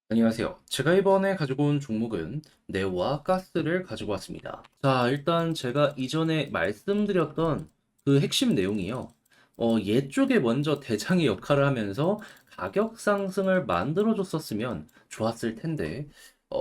안녕하세요. 제가 이번에 가지고 온 종목은 네오와 가스를 가지고 왔습니다. 자, 일단 제가 이전에 말씀드렸던 그 핵심 내용이요. 얘 쪽에 먼저 대장의 역할을 하면서 가격 상승을 만들어줬었으면 좋았을 텐데,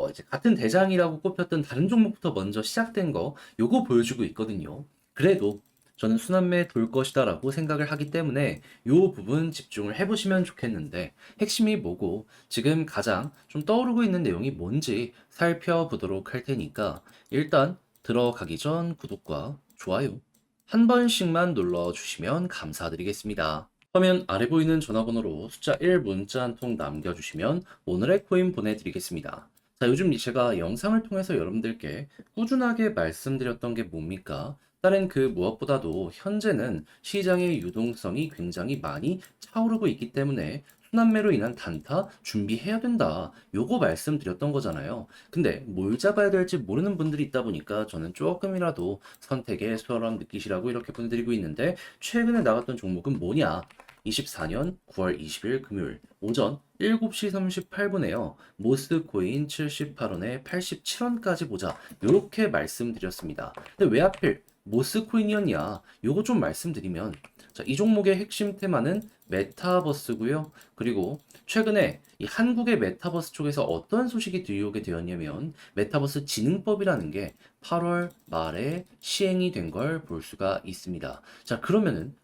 이제 같은 대장이라고 꼽혔던 다른 종목부터 먼저 시작된 거, 요거 보여주고 있거든요. 그래도 저는 순환매 돌 것이다라고 생각을 하기 때문에 요 부분 집중을 해보시면 좋겠는데, 핵심이 뭐고, 지금 가장 좀 떠오르고 있는 내용이 뭔지 살펴보도록 할 테니까 일단 들어가기 전 구독과 좋아요 한 번씩만 눌러주시면 감사드리겠습니다. 화면 아래 보이는 전화번호로 숫자 1 문자 한 통 남겨주시면 오늘의 코인 보내드리겠습니다. 자, 요즘 제가 영상을 통해서 여러분들께 꾸준하게 말씀드렸던 게 뭡니까? 다른 그 무엇보다도 현재는 시장의 유동성이 굉장히 많이 차오르고 있기 때문에 순환매로 인한 단타 준비해야 된다. 요거 말씀드렸던 거잖아요. 근데 뭘 잡아야 될지 모르는 분들이 있다 보니까 저는 조금이라도 선택에 수월함 느끼시라고 이렇게 보내드리고 있는데 최근에 나갔던 종목은 뭐냐? 24년 9월 20일 금요일 오전 7시 38분에요. 모스코인 78원에 87원까지 보자. 요렇게 말씀드렸습니다. 근데 왜 하필 모스코인이었냐? 요거 좀 말씀드리면 자, 이 종목의 핵심 테마는 메타버스고요. 그리고 최근에 이 한국의 메타버스 쪽에서 어떤 소식이 들려오게 되었냐면 메타버스 진흥법이라는 게 8월 말에 시행이 된 걸 볼 수가 있습니다. 자, 그러면은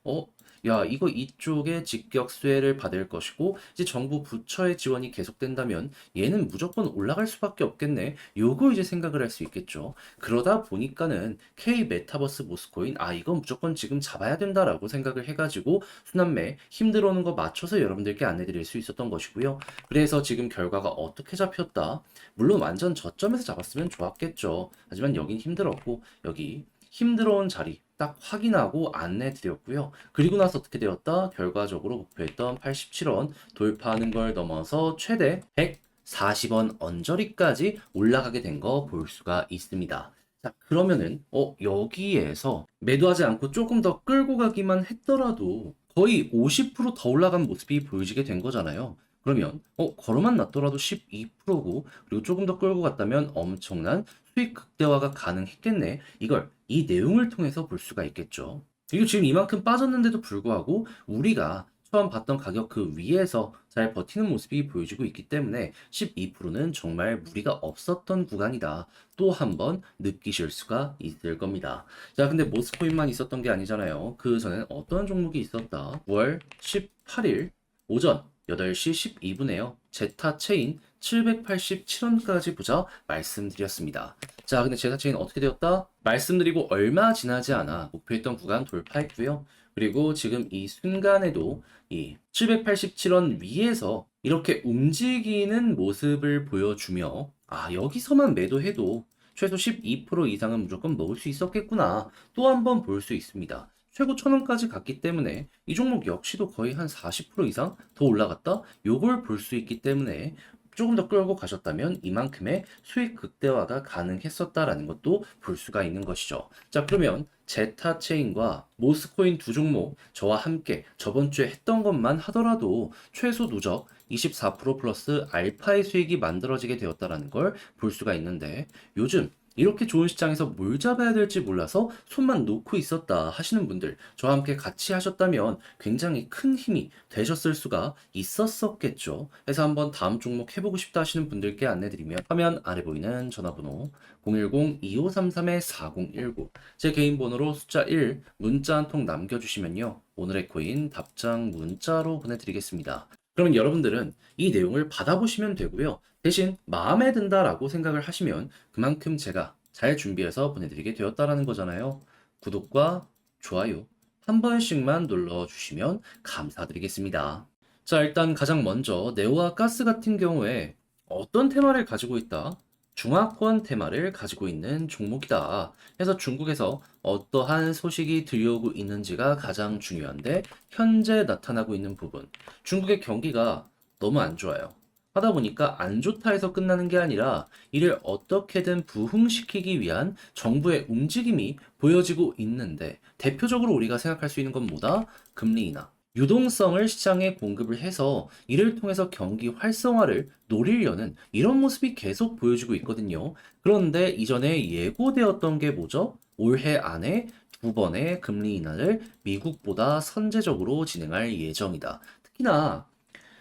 야, 이거 이쪽에 직격 수혜를 받을 것이고 이제 정부 부처의 지원이 계속된다면 얘는 무조건 올라갈 수밖에 없겠네. 요거 이제 생각을 할 수 있겠죠. 그러다 보니까는 K 메타버스 모스코인 이건 무조건 지금 잡아야 된다라고 생각을 해가지고 순환매 힘들어오는 거 맞춰서 여러분들께 안내드릴 수 있었던 것이고요. 그래서 지금 결과가 어떻게 잡혔다. 물론 완전 저점에서 잡았으면 좋았겠죠. 하지만 여긴 힘들었고 여기 힘들어온 자리 딱 확인하고 안내 드렸고요. 그리고 나서 어떻게 되었다? 결과적으로 목표했던 87원 돌파하는 걸 넘어서 최대 140원 언저리까지 올라가게 된 거 볼 수가 있습니다. 자, 그러면은 여기에서 매도하지 않고 조금 더 끌고 가기만 했더라도 거의 50%더 올라간 모습이 보여지게 된 거잖아요. 그러면 걸어만 놨더라도 12%고 그리고 조금 더 끌고 갔다면 엄청난 수익 극대화가 가능했겠네. 이걸 이 내용을 통해서 볼 수가 있겠죠. 그리고 지금 이만큼 빠졌는데도 불구하고 우리가 처음 봤던 가격 그 위에서 잘 버티는 모습이 보여지고 있기 때문에 12%는 정말 무리가 없었던 구간이다. 또 한 번 느끼실 수가 있을 겁니다. 자, 근데 모스코인만 있었던 게 아니잖아요. 그 전엔 어떤 종목이 있었다. 9월 18일 오전 8시 12분에요. 제타 체인 787원까지 보자 말씀드렸습니다. 자, 근데 제타 체인 어떻게 되었다? 말씀드리고 얼마 지나지 않아 목표했던 구간 돌파했고요. 그리고 지금 이 순간에도 이 787원 위에서 이렇게 움직이는 모습을 보여주며 여기서만 매도해도 최소 12% 이상은 무조건 먹을 수 있었겠구나. 또 한 번 볼 수 있습니다. 최고 1000원까지 갔기 때문에 이 종목 역시도 거의 한 40% 이상 더 올라갔다? 요걸 볼 수 있기 때문에 조금 더 끌고 가셨다면 이만큼의 수익 극대화가 가능했었다라는 것도 볼 수가 있는 것이죠. 자, 그러면 제타체인과 모스코인 두 종목 저와 함께 저번 주에 했던 것만 하더라도 최소 누적 24% 플러스 알파의 수익이 만들어지게 되었다라는 걸 볼 수가 있는데 요즘 이렇게 좋은 시장에서 뭘 잡아야 될지 몰라서 손만 놓고 있었다 하시는 분들 저와 함께 같이 하셨다면 굉장히 큰 힘이 되셨을 수가 있었었겠죠. 그래서 한번 다음 종목 해보고 싶다 하시는 분들께 안내드리면 화면 아래 보이는 전화번호 010-2533-4019 제 개인 번호로 숫자 1 문자 한 통 남겨주시면요. 오늘의 코인 답장 문자로 보내드리겠습니다. 그러면 여러분들은 이 내용을 받아보시면 되고요. 대신 마음에 든다라고 생각을 하시면 그만큼 제가 잘 준비해서 보내드리게 되었다라는 거잖아요. 구독과 좋아요 한 번씩만 눌러주시면 감사드리겠습니다. 자, 일단 가장 먼저 네오와 가스 같은 경우에 어떤 테마를 가지고 있다? 중화권 테마를 가지고 있는 종목이다. 그래서 중국에서 어떠한 소식이 들려오고 있는지가 가장 중요한데 현재 나타나고 있는 부분. 중국의 경기가 너무 안 좋아요. 하다 보니까 안 좋다 해서 끝나는 게 아니라 이를 어떻게든 부흥시키기 위한 정부의 움직임이 보여지고 있는데 대표적으로 우리가 생각할 수 있는 건 뭐다? 금리 인하. 유동성을 시장에 공급을 해서 이를 통해서 경기 활성화를 노리려는 이런 모습이 계속 보여지고 있거든요. 그런데 이전에 예고되었던 게 뭐죠? 올해 안에 두 번의 금리 인하를 미국보다 선제적으로 진행할 예정이다. 특히나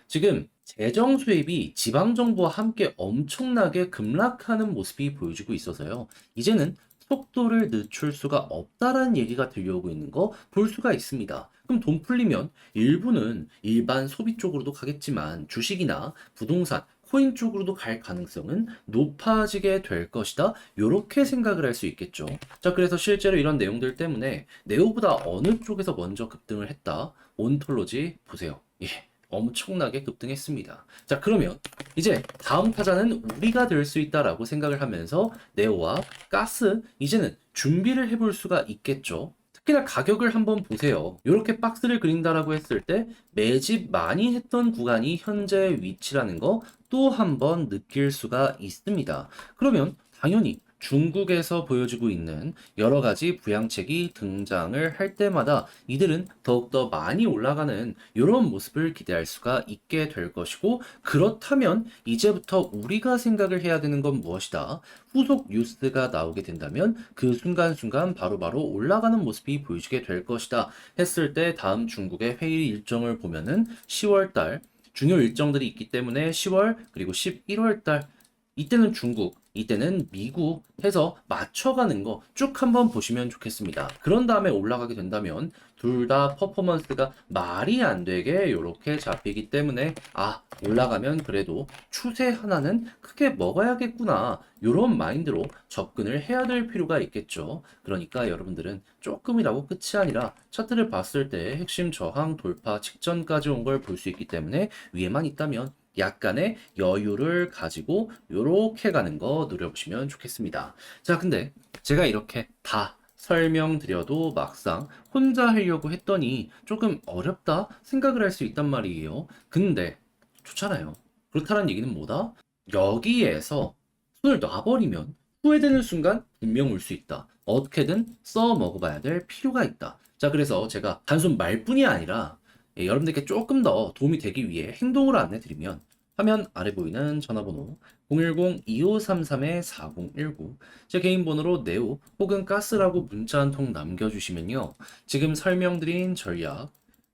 지금 재정 수입이 지방 정부와 함께 엄청나게 급락하는 모습이 보여지고 있어서요. 이제는 속도를 늦출 수가 없다라는 얘기가 들려오고 있는 거 볼 수가 있습니다. 그럼 돈 풀리면 일부는 일반 소비 쪽으로도 가겠지만 주식이나 부동산, 코인 쪽으로도 갈 가능성은 높아지게 될 것이다. 이렇게 생각을 할 수 있겠죠. 자, 그래서 실제로 이런 내용들 때문에 네오보다 어느 쪽에서 먼저 급등을 했다. 온톨로지 보세요. 예. 엄청나게 급등했습니다. 자, 그러면 이제 다음 타자는 우리가 될 수 있다라고 생각을 하면서 네오와 가스 이제는 준비를 해볼 수가 있겠죠. 특히나 가격을 한번 보세요. 이렇게 박스를 그린다라고 했을 때 매집 많이 했던 구간이 현재 위치라는 거 또 한번 느낄 수가 있습니다. 그러면 당연히 중국에서 보여지고 있는 여러 가지 부양책이 등장을 할 때마다 이들은 더욱더 많이 올라가는 이런 모습을 기대할 수가 있게 될 것이고, 그렇다면 이제부터 우리가 생각을 해야 되는 건 무엇이다? 후속 뉴스가 나오게 된다면 그 순간순간 바로바로 올라가는 모습이 보여지게 될 것이다 했을 때, 다음 중국의 회의 일정을 보면은 10월 달 중요 일정들이 있기 때문에 10월 그리고 11월 달, 이때는 중국, 이때는 미국 해서 맞춰가는 거 쭉 한번 보시면 좋겠습니다. 그런 다음에 올라가게 된다면 둘 다 퍼포먼스가 말이 안 되게 이렇게 잡히기 때문에 올라가면 그래도 추세 하나는 크게 먹어야겠구나, 이런 마인드로 접근을 해야 될 필요가 있겠죠. 그러니까 여러분들은 조금이라고 끝이 아니라 차트를 봤을 때 핵심 저항 돌파 직전까지 온 걸 볼 수 있기 때문에 위에만 있다면 약간의 여유를 가지고 요렇게 가는 거 노려보시면 좋겠습니다. 자, 근데 제가 이렇게 다 설명드려도 막상 혼자 하려고 했더니 조금 어렵다 생각을 할 수 있단 말이에요. 근데 좋잖아요. 그렇다는 얘기는 뭐다? 여기에서 손을 놔버리면 후회되는 순간 분명 올 수 있다. 어떻게든 써 먹어봐야 될 필요가 있다. 자, 그래서 제가 단순 말뿐이 아니라 여러분들께 조금 더 도움이 되기 위해 행동으로 안내드리면, 화면 아래 보이는 전화번호 010-2533-4019, 제 개인 번호로 네오 혹은 가스라고 문자 한 통 남겨주시면요, 지금 설명드린 전략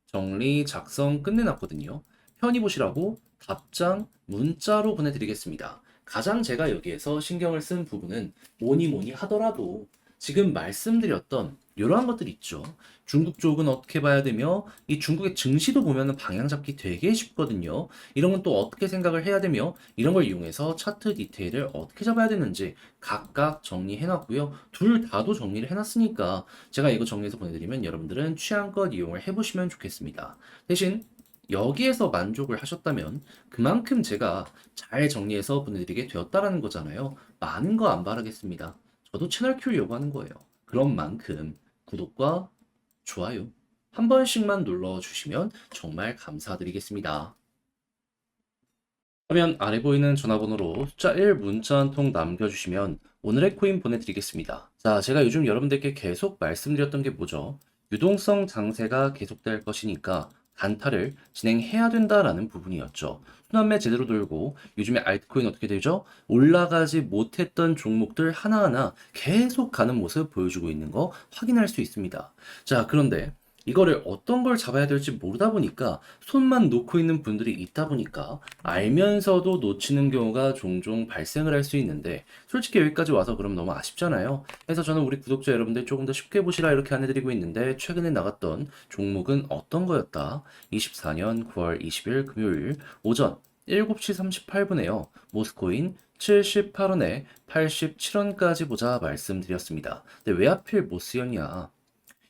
정리 작성 끝내놨거든요. 편히 보시라고 답장 문자로 보내드리겠습니다. 가장 제가 여기에서 신경을 쓴 부분은 뭐니 뭐니 하더라도 지금 말씀드렸던 이러한 것들 있죠. 중국 쪽은 어떻게 봐야 되며, 이 중국의 증시도 보면은 방향 잡기 되게 쉽거든요. 이런 건 또 어떻게 생각을 해야 되며, 이런 걸 이용해서 차트 디테일을 어떻게 잡아야 되는지 각각 정리해놨고요. 둘 다도 정리를 해놨으니까 제가 이거 정리해서 보내드리면 여러분들은 취향껏 이용을 해보시면 좋겠습니다. 대신 여기에서 만족을 하셨다면 그만큼 제가 잘 정리해서 보내드리게 되었다라는 거잖아요. 많은 거 안 바라겠습니다. 저도 채널 키우려고 하는 거예요. 그런 만큼 구독과 좋아요 한 번씩만 눌러주시면 정말 감사드리겠습니다. 화면 아래 보이는 전화번호로 숫자 1 문자 한 통 남겨주시면 오늘의 코인 보내드리겠습니다. 자, 제가 요즘 여러분들께 계속 말씀드렸던 게 뭐죠? 유동성 장세가 계속될 것이니까 단타를 진행해야 된다라는 부분이었죠. 순환매 제대로 돌고 요즘에 알트코인 어떻게 되죠? 올라가지 못했던 종목들 하나하나 계속 가는 모습 보여주고 있는 거 확인할 수 있습니다. 자, 그런데 이거를 어떤 걸 잡아야 될지 모르다 보니까 손만 놓고 있는 분들이 있다 보니까 알면서도 놓치는 경우가 종종 발생을 할 수 있는데, 솔직히 여기까지 와서 그럼 너무 아쉽잖아요. 그래서 저는 우리 구독자 여러분들 조금 더 쉽게 보시라 이렇게 안내드리고 있는데, 최근에 나갔던 종목은 어떤 거였다? 24년 9월 20일 금요일 오전 7시 38분에요. 모스코인 78원에 87원까지 보자 말씀드렸습니다. 근데 왜 하필 못 쓰였냐?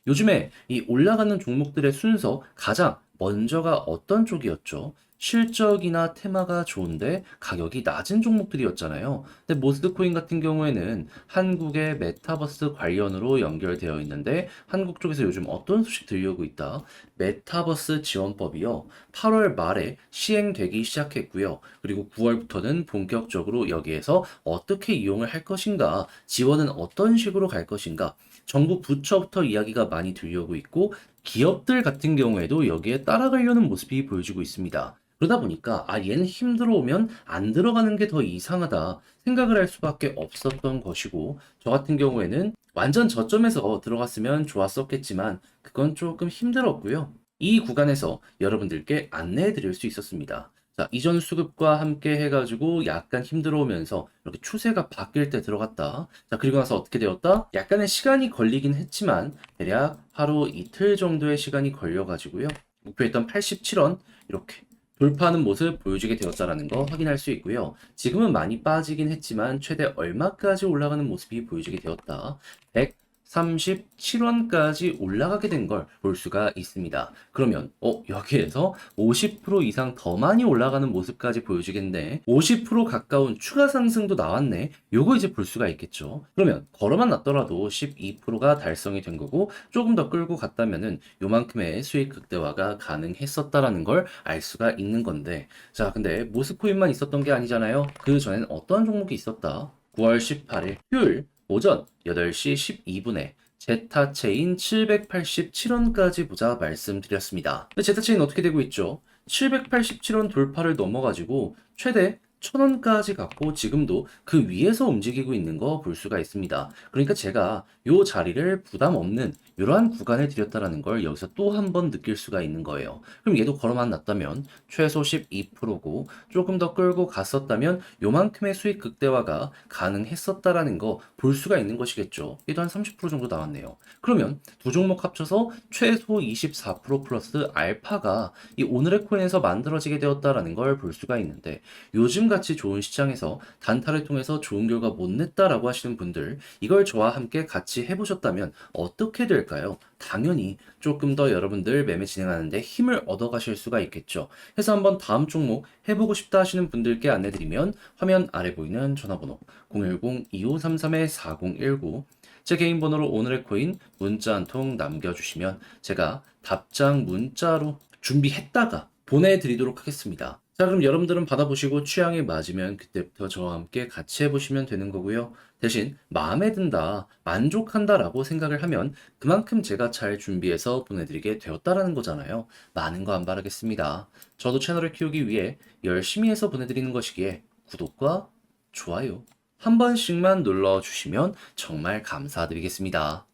요즘에 이 올라가는 종목들의 순서 가장 먼저가 어떤 쪽이었죠? 실적이나 테마가 좋은데 가격이 낮은 종목들이었잖아요. 근데 모스트코인 같은 경우에는 한국의 메타버스 관련으로 연결되어 있는데, 한국 쪽에서 요즘 어떤 소식 들려오고 있다? 메타버스 지원법이요, 8월 말에 시행되기 시작했고요. 그리고 9월부터는 본격적으로 여기에서 어떻게 이용을 할 것인가, 지원은 어떤 식으로 갈 것인가, 정부 부처부터 이야기가 많이 들려오고 있고, 기업들 같은 경우에도 여기에 따라가려는 모습이 보여지고 있습니다. 그러다 보니까 얘는 힘들어 오면 안 들어가는 게 더 이상하다 생각을 할 수밖에 없었던 것이고, 저 같은 경우에는 완전 저점에서 들어갔으면 좋았었겠지만 그건 조금 힘들었고요. 이 구간에서 여러분들께 안내해 드릴 수 있었습니다. 자, 이전 수급과 함께 해가지고 약간 힘들어 오면서 이렇게 추세가 바뀔 때 들어갔다. 자, 그리고 나서 어떻게 되었다? 약간의 시간이 걸리긴 했지만 대략 하루 이틀 정도의 시간이 걸려가지고요. 목표했던 87원 이렇게 돌파하는 모습 보여주게 되었다라는 거 확인할 수 있고요. 지금은 많이 빠지긴 했지만 최대 얼마까지 올라가는 모습이 보여주게 되었다. 137원까지 올라가게 된 걸 볼 수가 있습니다. 그러면 여기에서 50% 이상 더 많이 올라가는 모습까지 보여주겠네. 50% 가까운 추가 상승도 나왔네. 요거 이제 볼 수가 있겠죠. 그러면 걸어만 놨더라도 12%가 달성이 된 거고, 조금 더 끌고 갔다면은 요만큼의 수익 극대화가 가능했었다라는 걸 알 수가 있는 건데, 자, 근데 모스코인만 있었던 게 아니잖아요. 그 전엔 어떤 종목이 있었다? 9월 18일 휴일 오전 8시 12분에 제타체인 787원까지 보자 말씀드렸습니다. 근데 제타체인 어떻게 되고 있죠? 787원 돌파를 넘어가지고 최대 1000원까지 갔고 지금도 그 위에서 움직이고 있는 거 볼 수가 있습니다. 그러니까 제가 요 자리를 부담 없는 이러한 구간에 드렸다라는 걸 여기서 또 한 번 느낄 수가 있는 거예요. 그럼 얘도 걸어만 놨다면 최소 12%고 조금 더 끌고 갔었다면 요만큼의 수익 극대화가 가능했었다라는 거 볼 수가 있는 것이겠죠. 얘도 한 30% 정도 나왔네요. 그러면 두 종목 합쳐서 최소 24% 플러스 알파가 이 오늘의 코인에서 만들어지게 되었다라는 걸 볼 수가 있는데, 요즘 같이 좋은 시장에서 단타를 통해서 좋은 결과 못 냈다라고 하시는 분들, 이걸 저와 함께 같이 해보셨다면 어떻게 될까요? 당연히 조금 더 여러분들 매매 진행하는데 힘을 얻어 가실 수가 있겠죠. 그래서 한번 다음 종목 해보고 싶다 하시는 분들께 안내드리면 화면 아래 보이는 전화번호 010-2533-4019, 제 개인 번호로 오늘의 코인 문자 한 통 남겨주시면 제가 답장 문자로 준비했다가 보내드리도록 하겠습니다. 자, 그럼 여러분들은 받아보시고 취향에 맞으면 그때부터 저와 함께 같이 해보시면 되는 거고요. 대신 마음에 든다, 만족한다라고 생각을 하면 그만큼 제가 잘 준비해서 보내드리게 되었다라는 거잖아요. 많은 거 안 바라겠습니다. 저도 채널을 키우기 위해 열심히 해서 보내드리는 것이기에 구독과 좋아요 한 번씩만 눌러주시면 정말 감사드리겠습니다.